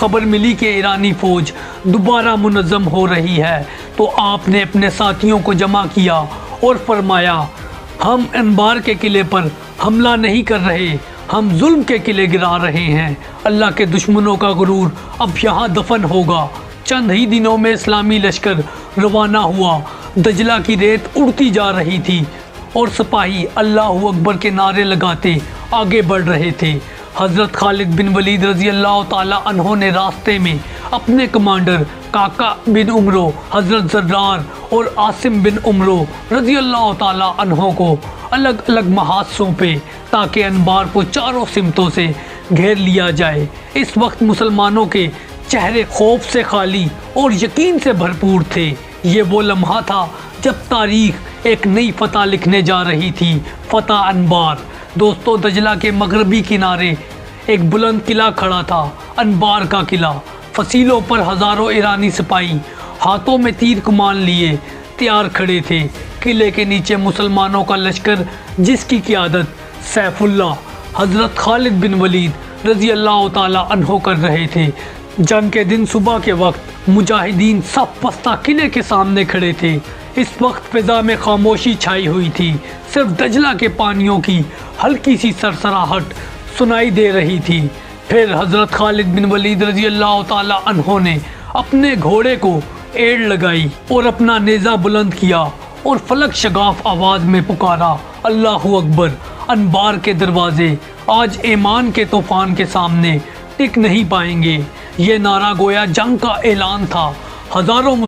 खबर मिली कि ईरानी फ़ौज दोबारा मुनज़्ज़म हो रही है तो आपने अपने साथियों को जमा किया और फरमाया, हम अनबार के किले पर हमला नहीं कर रहे, हम जुल्म के किले गिरा रहे हैं। अल्लाह के दुश्मनों का गुरूर अब यहाँ दफन होगा। चंद ही दिनों में इस्लामी लश्कर रवाना हुआ। दजला की रेत उड़ती जा रही थी और सिपाही अल्लाहु अकबर के नारे लगाते आगे बढ़ रहे थे। हज़रत खालिद बिन वलीद रज़ी अल्लाह ताला अन्हो ने रास्ते में अपने कमांडर काका बिन उमरो, हज़रत ज़र्रार और आसिम बिन उमरो रज़ी अल्लाह ताला अन्हो को अलग अलग महाज सौंपे ताकि अनबार को चारों सिमतों से घेर लिया जाए। इस वक्त मुसलमानों के चेहरे खौफ से खाली और यकीन से भरपूर थे। ये वो लम्हा था जब तारीख एक नई फ़तह लिखने जा रही थी, फ़तह अनबार। दोस्तों, दजला के मगरबी किनारे एक बुलंद किला खड़ा था, अनबार का किला। फसीलों पर हज़ारों ईरानी सिपाही हाथों में तीर कमान लिए तैयार खड़े थे। किले के नीचे मुसलमानों का लश्कर, जिसकी क़ियादत सैफुल्लाह हज़रत खालिद बिन वलीद रज़ी अल्लाह ताला अन्हो कर रहे थे। जंग के दिन सुबह के वक्त मुजाहिदीन सब पस्ता किले के सामने खड़े थे। इस वक्त फ़िज़ा में खामोशी छाई हुई थी, सिर्फ दजला के पानियों की हल्की सी सरसराहट सुनाई दे रही थी। फिर हज़रत खालिद बिन वलीद रज़ी अल्लाह ताला अन्हो ने अपने घोड़े को एड़ लगाई और अपना नेज़ा बुलंद किया और फलक शगाफ आवाज़ में पुकारा, अल्लाहु अकबर। अनबार के दरवाजे आज ईमान के तूफ़ान के सामने टिक नहीं पाएंगे। ये नारा गोया जंग का ऐलान था। हज़ारों